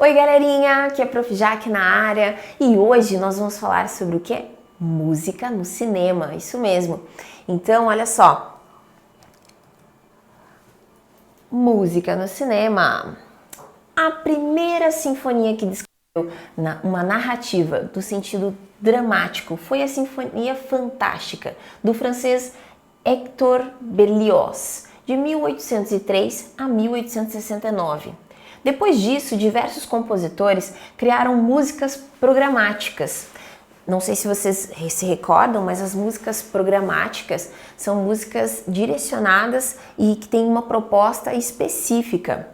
Oi galerinha, aqui é a Prof. Jaque na área e hoje nós vamos falar sobre o que? Música no cinema, isso mesmo. Então, olha só, música no cinema. A primeira sinfonia que descreveu uma narrativa do sentido dramático foi a Sinfonia Fantástica, do francês Hector Berlioz, de 1803 a 1869. Depois disso, diversos compositores criaram músicas programáticas. Não sei se vocês se recordam, mas as músicas programáticas são músicas direcionadas e que têm uma proposta específica,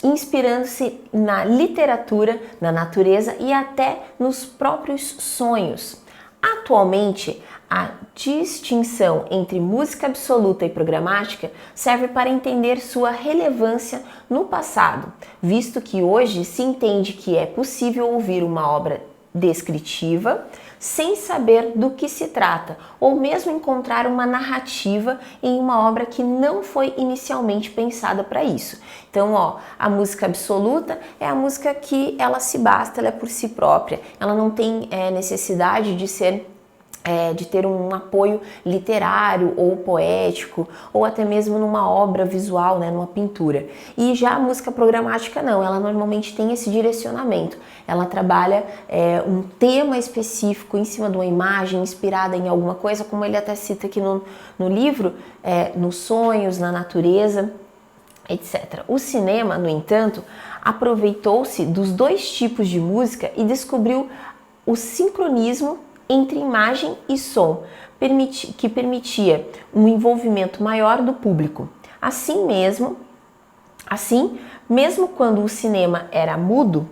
inspirando-se na literatura, na natureza e até nos próprios sonhos. Atualmente, a distinção entre música absoluta e programática serve para entender sua relevância no passado, visto que hoje se entende que é possível ouvir uma obra descritiva sem saber do que se trata, ou mesmo encontrar uma narrativa em uma obra que não foi inicialmente pensada para isso. Então, a música absoluta é a música que ela se basta, ela é por si própria, ela não tem necessidade de ter um apoio literário ou poético, ou até mesmo numa obra visual, numa pintura. E já a música programática não, ela normalmente tem esse direcionamento. Ela trabalha um tema específico em cima de uma imagem inspirada em alguma coisa, como ele até cita aqui no livro, nos sonhos, na natureza, etc. O cinema, no entanto, aproveitou-se dos dois tipos de música e descobriu o sincronismo entre imagem e som, que permitia um envolvimento maior do público. Assim, mesmo quando o cinema era mudo,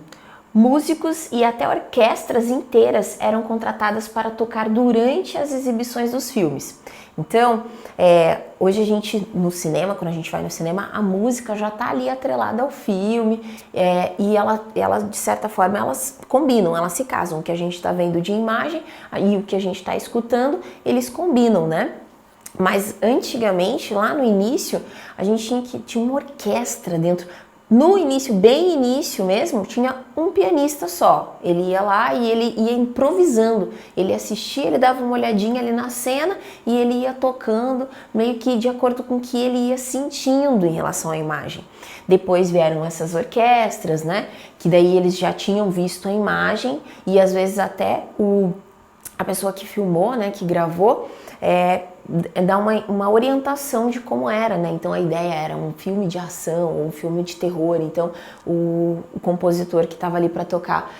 músicos e até orquestras inteiras eram contratadas para tocar durante as exibições dos filmes. Então, hoje a gente no cinema, quando a gente vai no cinema, a música já está ali atrelada ao filme e ela de certa forma elas combinam, elas se casam. O que a gente está vendo de imagem e o que a gente está escutando, eles combinam, né? Mas antigamente, lá no início, a gente tinha uma orquestra dentro. No início, bem início mesmo, tinha um pianista só. Ele ia lá e ele ia improvisando. Ele assistia, ele dava uma olhadinha ali na cena e ele ia tocando meio que de acordo com o que ele ia sentindo em relação à imagem. Depois vieram essas orquestras, né? Que daí eles já tinham visto a imagem e às vezes até a pessoa que filmou, né, que gravou, dá uma orientação de como era, né? Então a ideia era um filme de ação ou um filme de terror. Então o compositor que estava ali para tocar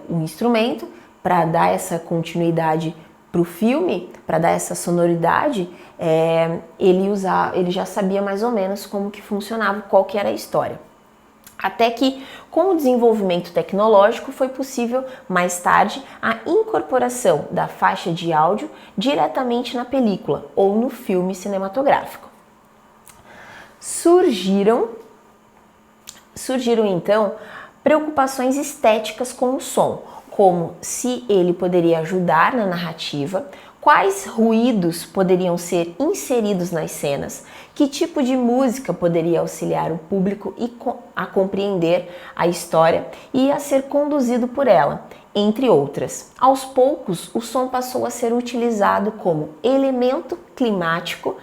um instrumento, para dar essa continuidade para o filme, para dar essa sonoridade, ele já sabia mais ou menos como que funcionava, qual que era a história. Até que, com o desenvolvimento tecnológico, foi possível, mais tarde, a incorporação da faixa de áudio diretamente na película ou no filme cinematográfico. Surgiram então preocupações estéticas com o som, como se ele poderia ajudar na narrativa, quais ruídos poderiam ser inseridos nas cenas, que tipo de música poderia auxiliar o público a compreender a história e a ser conduzido por ela, entre outras. Aos poucos, o som passou a ser utilizado como elemento climático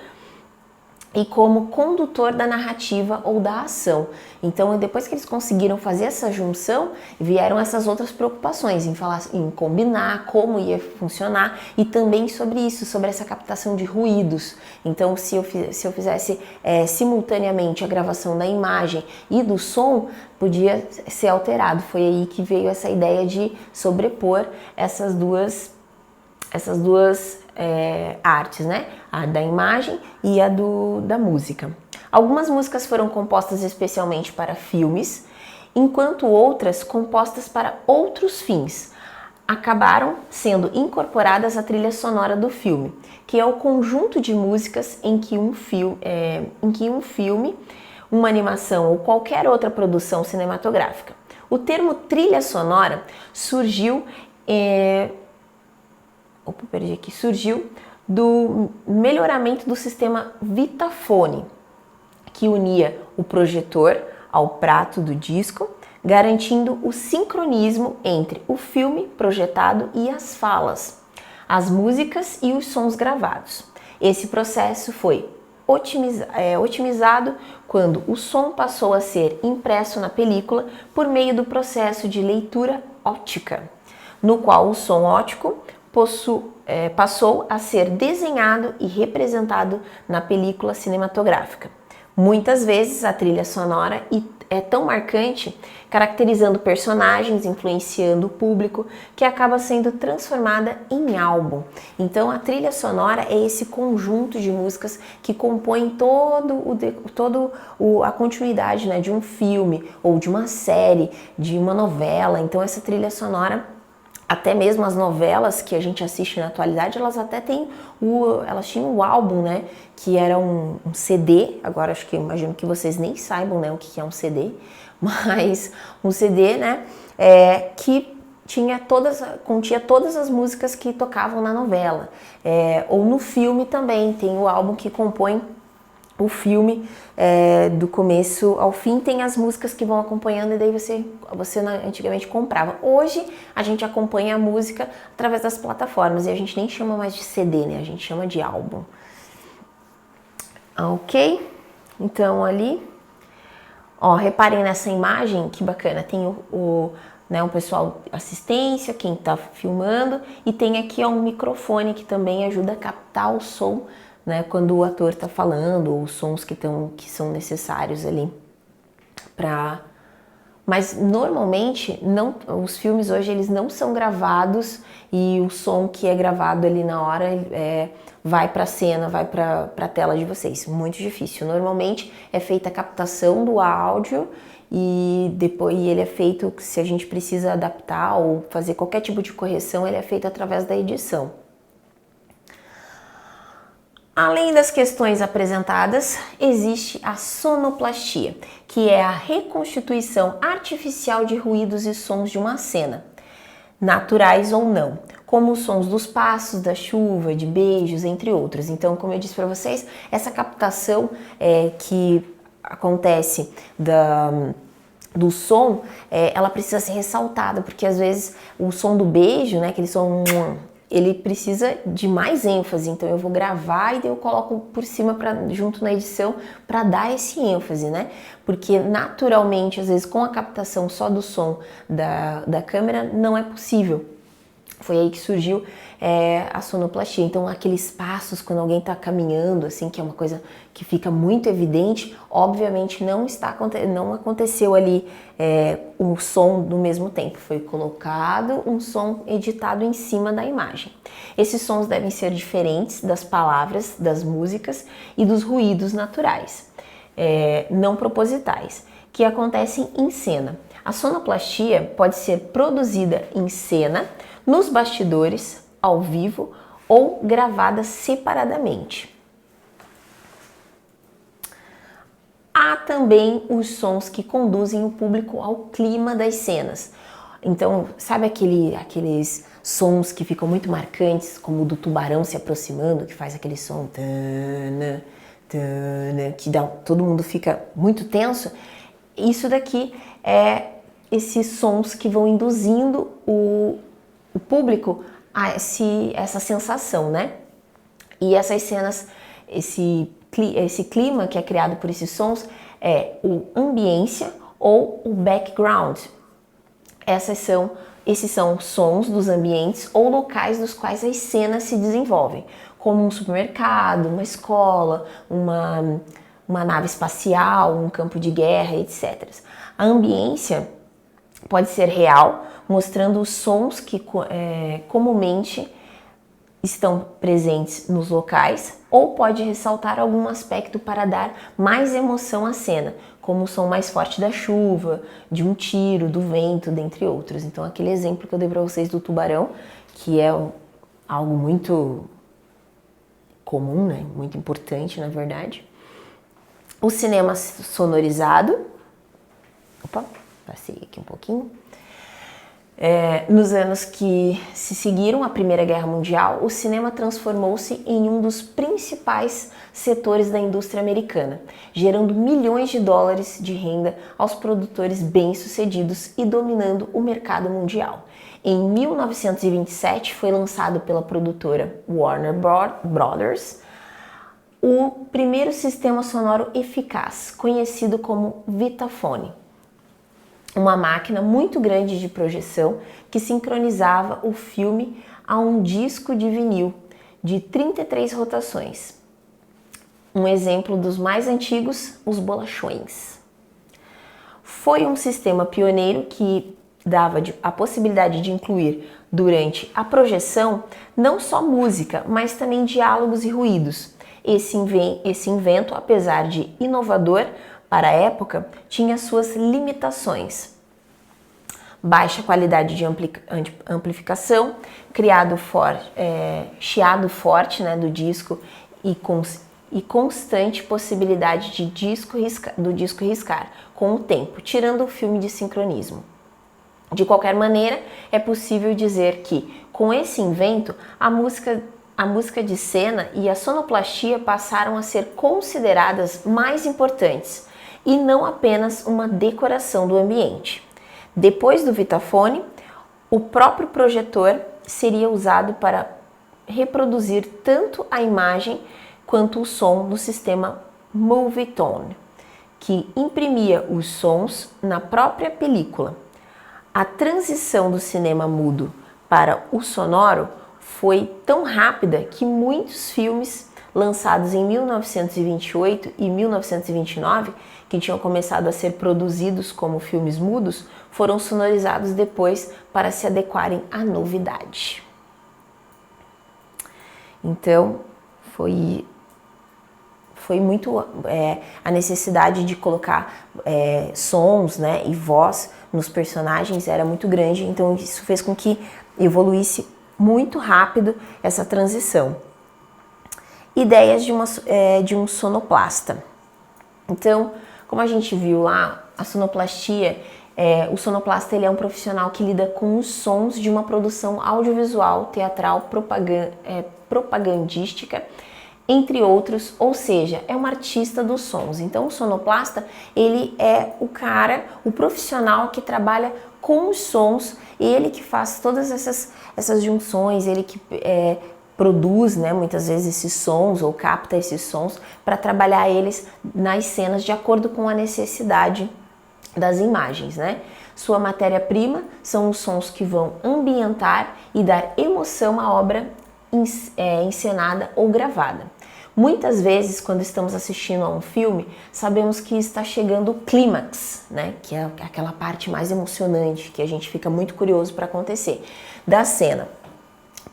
e como condutor da narrativa ou da ação. Então, depois que eles conseguiram fazer essa junção, vieram essas outras preocupações em combinar como ia funcionar e também sobre isso, sobre essa captação de ruídos. Então, se eu fizesse simultaneamente a gravação da imagem e do som, podia ser alterado. Foi aí que veio essa ideia de sobrepor essas duas artes, né? A da imagem e a da música. Algumas músicas foram compostas especialmente para filmes, enquanto outras compostas para outros fins acabaram sendo incorporadas à trilha sonora do filme, que é o conjunto de músicas em que um filme, uma animação ou qualquer outra produção cinematográfica. O termo trilha sonora surgiu do melhoramento do sistema Vitafone, que unia o projetor ao prato do disco, garantindo o sincronismo entre o filme projetado e as falas, as músicas e os sons gravados. Esse processo foi otimizado quando o som passou a ser impresso na película por meio do processo de leitura óptica, no qual o som óptico passou a ser desenhado e representado na película cinematográfica. Muitas vezes a trilha sonora é tão marcante, caracterizando personagens, influenciando o público, que acaba sendo transformada em álbum. Então a trilha sonora é esse conjunto de músicas que compõem a continuidade, né, de um filme ou de uma série, de uma novela. Então essa trilha sonora, até mesmo as novelas que a gente assiste na atualidade, elas até têm elas tinham o álbum, né, que era um CD. Agora acho que imagino que vocês nem saibam, né, o que é um CD, mas um CD, né, que continha todas as músicas que tocavam na novela, ou no filme também tem o álbum que compõe o filme, do começo ao fim, tem as músicas que vão acompanhando, e daí você antigamente comprava. Hoje a gente acompanha a música através das plataformas e a gente nem chama mais de CD, né? A gente chama de álbum. Ok? Então ali, ó, reparem nessa imagem, que bacana, tem o pessoal assistência, quem tá filmando, e tem aqui um microfone que também ajuda a captar o som, né, quando o ator está falando, ou os sons que são necessários ali para... Mas normalmente os filmes hoje eles não são gravados, e o som que é gravado ali na hora vai para a cena, vai para a tela de vocês. Muito difícil. Normalmente é feita a captação do áudio e depois ele é feito, se a gente precisa adaptar ou fazer qualquer tipo de correção, ele é feito através da edição. Além das questões apresentadas, existe a sonoplastia, que é a reconstituição artificial de ruídos e sons de uma cena, naturais ou não, como os sons dos passos, da chuva, de beijos, entre outros. Então, como eu disse para vocês, essa captação que acontece do som, ela precisa ser ressaltada, porque às vezes o som do beijo, né, aquele som... ele precisa de mais ênfase, então eu vou gravar e eu coloco por cima junto na edição para dar esse ênfase, né? Porque naturalmente, às vezes com a captação só do som da câmera não é possível. Foi aí que surgiu a sonoplastia. Então aqueles passos quando alguém está caminhando, assim, que é uma coisa que fica muito evidente, obviamente não aconteceu ali um som no mesmo tempo, foi colocado um som editado em cima da imagem. Esses sons devem ser diferentes das palavras, das músicas e dos ruídos naturais, não propositais, que acontecem em cena. A sonoplastia pode ser produzida em cena, nos bastidores, ao vivo ou gravada separadamente. Há também os sons que conduzem o público ao clima das cenas. Então, sabe aqueles sons que ficam muito marcantes, como o do tubarão se aproximando, que faz aquele som tana, tana, que todo mundo fica muito tenso? Isso daqui é esses sons que vão induzindo o público a essa sensação, né? E essas cenas, esse clima que é criado por esses sons é o ambiência ou o background. Esses são sons dos ambientes ou locais dos quais as cenas se desenvolvem, como um supermercado, uma escola, uma nave espacial, um campo de guerra, etc. A ambiência pode ser real, mostrando os sons que comumente estão presentes nos locais, ou pode ressaltar algum aspecto para dar mais emoção à cena, como o som mais forte da chuva, de um tiro, do vento, dentre outros. Então aquele exemplo que eu dei para vocês do tubarão, que é algo muito comum, né? Muito importante, na verdade. O cinema sonorizado. Opa, passei aqui um pouquinho. Nos anos que se seguiram à Primeira Guerra Mundial, o cinema transformou-se em um dos principais setores da indústria americana, gerando milhões de dólares de renda aos produtores bem-sucedidos e dominando o mercado mundial. Em 1927 foi lançado pela produtora Warner Brothers o primeiro sistema sonoro eficaz, conhecido como Vitaphone. Uma máquina muito grande de projeção que sincronizava o filme a um disco de vinil de 33 rotações. Um exemplo dos mais antigos, os bolachões. Foi um sistema pioneiro que dava a possibilidade de incluir durante a projeção não só música, mas também diálogos e ruídos. Esse invento, apesar de inovador para a época, tinha suas limitações. Baixa qualidade de amplificação, chiado forte, né, do disco e constante possibilidade do disco riscar com o tempo, tirando o filme de sincronismo. De qualquer maneira, é possível dizer que, com esse invento, a música de cena e a sonoplastia passaram a ser consideradas mais importantes e não apenas uma decoração do ambiente. Depois do Vitaphone, o próprio projetor seria usado para reproduzir tanto a imagem quanto o som no sistema Movietone, que imprimia os sons na própria película. A transição do cinema mudo para o sonoro foi tão rápida que muitos filmes lançados em 1928 e 1929, que tinham começado a ser produzidos como filmes mudos, foram sonorizados depois para se adequarem à novidade. Então, foi muito a necessidade de colocar sons, né, e voz nos personagens era muito grande, então isso fez com que evoluísse muito rápido essa transição. Ideias de um sonoplasta. Então, como a gente viu lá, a sonoplastia, o sonoplasta ele é um profissional que lida com os sons de uma produção audiovisual, teatral, propagandística, entre outros, ou seja, é um artista dos sons. Então o sonoplasta, ele é o profissional que trabalha com os sons, ele que faz todas essas junções, ele que produz, né, muitas vezes esses sons ou capta esses sons para trabalhar eles nas cenas de acordo com a necessidade das imagens, né? Sua matéria-prima são os sons que vão ambientar e dar emoção à obra encenada ou gravada. Muitas vezes, quando estamos assistindo a um filme, sabemos que está chegando o clímax, né? Que é aquela parte mais emocionante, que a gente fica muito curioso para acontecer, da cena,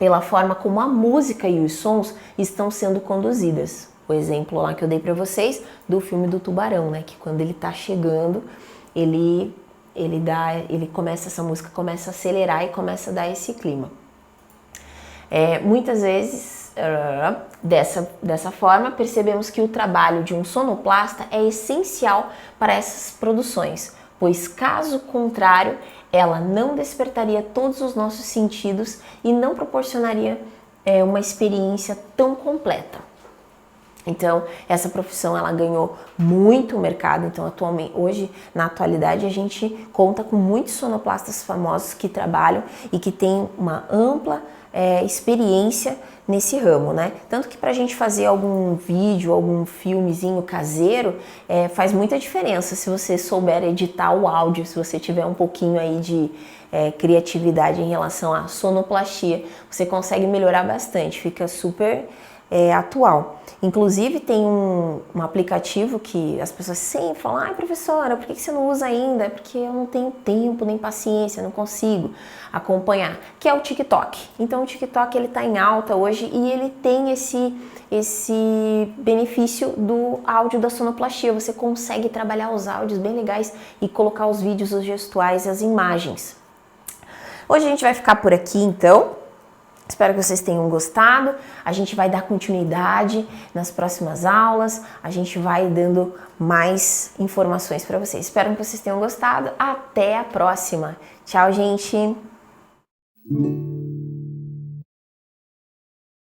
pela forma como a música e os sons estão sendo conduzidas. O exemplo lá que eu dei para vocês do filme do Tubarão, né? Que quando ele está chegando, essa música começa a acelerar e começa a dar esse clima. Muitas vezes, dessa forma, percebemos que o trabalho de um sonoplasta é essencial para essas produções, pois caso contrário, ela não despertaria todos os nossos sentidos e não proporcionaria uma experiência tão completa. Então, essa profissão ela ganhou muito mercado. Então, hoje, na atualidade, a gente conta com muitos sonoplastas famosos que trabalham e que têm uma ampla experiência nesse ramo, né? Tanto que para a gente fazer algum vídeo, algum filmezinho caseiro, faz muita diferença se você souber editar o áudio, se você tiver um pouquinho aí de criatividade em relação à sonoplastia, você consegue melhorar bastante, fica super atual. Inclusive tem um aplicativo que as pessoas sempre falam: ai professora, por que você não usa ainda? Porque eu não tenho tempo nem paciência, não consigo acompanhar, que é o TikTok. Então o TikTok ele tá em alta hoje e ele tem esse benefício do áudio da sonoplastia. Você consegue trabalhar os áudios bem legais e colocar os vídeos, os gestuais e as imagens. Hoje a gente vai ficar por aqui então. Espero que vocês tenham gostado. A gente vai dar continuidade nas próximas aulas. A gente vai dando mais informações para vocês. Espero que vocês tenham gostado. Até a próxima. Tchau, gente! Música